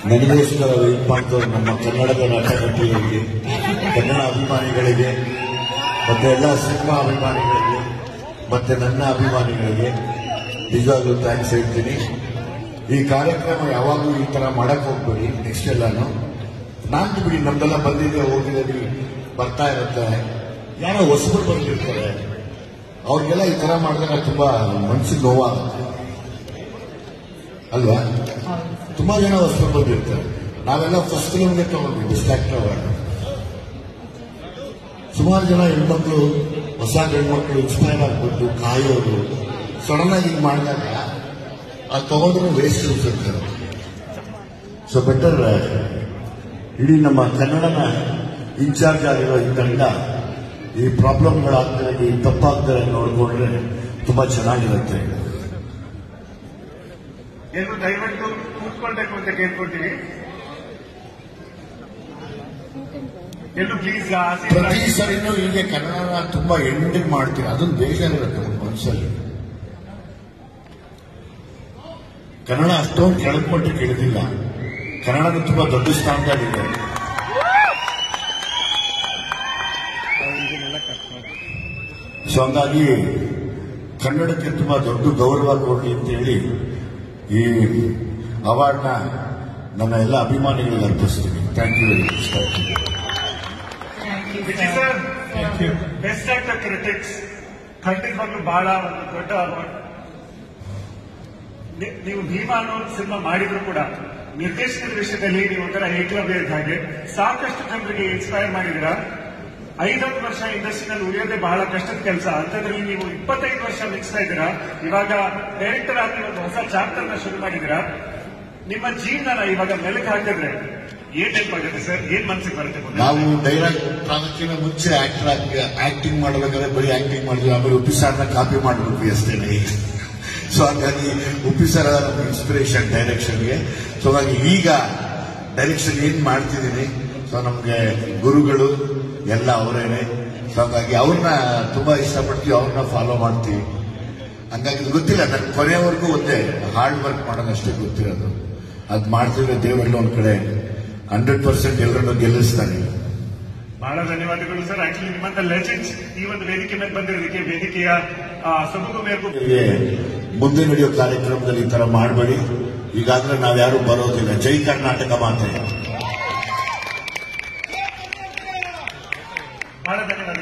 ನನಗೋಸ್ಕರ ವೆಯ್ಟ್ ಮಾಡ್ತಾರೆ ನಮ್ಮ ಕನ್ನಡದ ನಟನಟಿಯರಿಗೆ, ಕನ್ನಡ ಅಭಿಮಾನಿಗಳಿಗೆ, ಮತ್ತೆ ಎಲ್ಲ ಸಿನಿಮಾ ಅಭಿಮಾನಿಗಳಿಗೆ, ಮತ್ತೆ ನನ್ನ ಅಭಿಮಾನಿಗಳಿಗೆ ನಿಜವಾಗ್ಲೂ ಥ್ಯಾಂಕ್ಸ್ ಹೇಳ್ತೀನಿ. ಈ ಕಾರ್ಯಕ್ರಮ ಯಾವಾಗಲೂ ಈ ತರ ಮಾಡಕ್ ಹೋಗ್ಬೇಡಿ. ನೆಕ್ಸ್ಟ್ ಎಲ್ಲಾನು ನಾನು ಬಿಡಿ, ನಮ್ದೆಲ್ಲ ಬಂದಿದೆ ಹೋಗಿದೆ ಬರ್ತಾ ಇರುತ್ತೆ. ಯಾರೋ ಹೊಸಬರು ಬಂದಿರ್ತಾರೆ, ಅವ್ರಿಗೆಲ್ಲ ಈ ತರ ಮಾಡಿದಾಗ ತುಂಬಾ ಮನಸ್ಸಿಗೆ ನೋವಾಗುತ್ತೆ ಅಲ್ವಾ? ತುಂಬಾ ಜನ ಹೊಸಬರು ಬಂದಿರ್ತಾರೆ. ನಾವೆಲ್ಲ ಫಸ್ಟ್ ಫಿಲ್ಮ್ಗೆ ತಗೊಂಡ್ವಿ ಬೆಸ್ಟ್ ಆಕ್ಟರ್ ಅವಾರ್ಡ್. ಸುಮಾರು ಜನ ಹೆಣ್ಮಕ್ಳು, ಹೊಸ ಹೆಣ್ಮಕ್ಳು ಇನ್ಸ್ಪೈರ್ ಆಗ್ಬಿಟ್ಟು ಕಾಯೋರು ಸಡನ್ ಆಗಿ ಹಿಂಗ್ ಮಾಡಿದಾಗ ಅದು ತಗೊಂಡ್ರು ವೇಸ್ಟ್ ಅನ್ಸುತ್ತೆ. ಸೊ ಬೆಟರ್ ಇಡೀ ನಮ್ಮ ಕನ್ನಡನ ಇನ್ಚಾರ್ಜ್ ಆಗಿರೋ ಈ ತಂಡ ಈ ಪ್ರಾಬ್ಲಮ್ಗಳಾಗ್ತಾರೆ, ಈ ತಪ್ಪಾಗ್ತಾರೆ ನೋಡ್ಕೊಂಡ್ರೆ ತುಂಬಾ ಚೆನ್ನಾಗಿರುತ್ತೆ. ಏನು ದಯವಿಟ್ಟು ಕೂತ್ಕೊಳ್ಬೇಕು ಅಂತ ಕೇಳ್ಕೊಳ್ತೀವಿ. ಎಲ್ಲೂ ಪ್ಲೀಸ್ ಪ್ರತಿ ಸರಿನೂ ಹೀಗೆ ಕನ್ನಡನ ತುಂಬಾ ಎಂಡಿಂಗ್ ಮಾಡ್ತೀವಿ, ಅದೊಂದು ಬೇಜಾರಿರುತ್ತೆ ನಮ್ಮ ಮನಸ್ಸಲ್ಲಿ. ಕನ್ನಡ ಅಷ್ಟೊಂದು ಕೆಳಮಟ್ಟಕ್ಕೆ ಇಳಿದಿಲ್ಲ, ಕನ್ನಡ ತುಂಬಾ ದೊಡ್ಡ ಸ್ಥಾನದಲ್ಲಿದೆ. ಸೊ ಹಂಗಾಗಿ ಕನ್ನಡಕ್ಕೆ ತುಂಬಾ ದೊಡ್ಡ ಗೌರವ ಕೊಡಲಿ ಅಂತ ಹೇಳಿ ಈ ಅವಾರ್ಡ್ನ ನನ್ನ ಎಲ್ಲ ಅಭಿಮಾನಿಗಳಿಗೆ ಅರ್ಪಿಸ್ತೀನಿ. Thank you very much. Sir, best actor critics ಖಂಡಿತವಾಗ್ಲೂ ಬಹಳ ಒಂದು ದೊಡ್ಡ ಅವಾರ್ಡ್. ನೀವು ಭೀಮಾ ಅನ್ನೋ ಸಿನಿಮಾ ಮಾಡಿದ್ರು ಕೂಡ ನಿರ್ದೇಶನದ ವಿಷಯದಲ್ಲಿ ನೀವು ಒಂಥರ ಏಕಲವ್ಯ ಇದ್ದ ಹಾಗೆ ಸಾಕಷ್ಟು ಜನರಿಗೆ ಇನ್ಸ್ಪೈರ್ ಮಾಡಿದಿರಾ. 5 ವರ್ಷ ಇಂಡಸ್ಟ್ರಿನಲ್ಲಿ ಉಳಿಯೋದೇ ಬಹಳ ಕಷ್ಟದ ಕೆಲಸ. ಅಂತದ್ರಲ್ಲಿ ನೀವು 25 ವರ್ಷ ಮಿಕ್ಸ್ತಾ ಇದ್ದೀರಾ. ಇವಾಗ ಡೈರೆಕ್ಟರ್ ಆಗಿ ಒಂದು ಹೊಸ ಚಾಪ್ಟರ್ ನ ಶುರು ಮಾಡಿದ್ದೀರಾ. ನಿಮ್ಮ ಜೀವನ ಇವಾಗ ಮೆಲುಕು ಹಾಕಿದ್ರೆ ಏನ್ ನೆನಪಾಗುತ್ತೆ ಸರ್? ಏನ್ ಮನಸ್ಸಿಗೆ ಬರುತ್ತೆ? ನಾವು ಡೈರೆಕ್ಟ್ ಅದಕ್ಕಿಂತ ಮುಂಚೆ ಆಕ್ಟಿಂಗ್ ಮಾಡಬೇಕಾದ್ರೆ ಬರೀ ಆಕ್ಟಿಂಗ್ ಮಾಡಿದ್ವಿ, ಆಮೇಲೆ ಉಪ್ಪಿಸಾರನ್ನ ಕಾಪಿ ಮಾಡ್ಬಿಟ್ವಿ ಅಷ್ಟೇನೆ. ಸೊ ಹಾಗಾಗಿ ಉಪ್ಪಿಸಾರ ನಮ್ಮ ಇನ್ಸ್ಪಿರೇಷನ್ ಡೈರೆಕ್ಷನ್ಗೆ. ಸೊ ಹಾಗಾಗಿ ಈಗ ಡೈರೆಕ್ಷನ್ ಏನ್ ಮಾಡ್ತಿದ್ದೀನಿ, ಸೊ ನಮ್ಗೆ ಗುರುಗಳು ಎಲ್ಲ ಅವರೇನೆ. ಸೊ ಹಾಗಾಗಿ ಅವ್ರನ್ನ ತುಂಬಾ ಇಷ್ಟಪಡ್ತೀವಿ, ಅವ್ರನ್ನ ಫಾಲೋ ಮಾಡ್ತೀವಿ. ಹಂಗಾಗಿ ಗೊತ್ತಿಲ್ಲ, ನನ್ ಕೊನೆಯವರೆಗೂ ಒಂದೇ ಹಾರ್ಡ್ ವರ್ಕ್ ಮಾಡೋದಷ್ಟೇ ಗೊತ್ತಿರೋದು. ಅದ್ ಮಾಡ್ತಿದ್ರೆ ದೇವರೆಲ್ಲ ಒಂದ್ ಕಡೆ 100% ಎಲ್ಲರನ್ನು ಗೆಲ್ಲಿಸ್ತಾನೆ. ಬಹಳ ಧನ್ಯವಾದಗಳು ಸರ್. ಆಕ್ಚುಲಿ ನಿಮ್ಮಂತ ಲೆಜೆಂಡ್ಸ್ ಈ ಒಂದು ವೇದಿಕೆ ಮೇಲೆ ಬಂದಿರೋದಕ್ಕೆ ವೇದಿಕೆಯ ಸಬೂಗು ಮೇಗೂ ಮುಂದೆ ನಡೆಯೋ ಕಾರ್ಯಕ್ರಮದಲ್ಲಿ ಈ ತರ ಮಾಡಬೇಡಿ. ಈಗಾಗಲೇ ನಾವ್ಯಾರು ಬರೋದಿಲ್ಲ. ಜೈ ಕರ್ನಾಟಕ ಮಾತೆ. ಬಹಳ ಧನ್ಯವಾದ.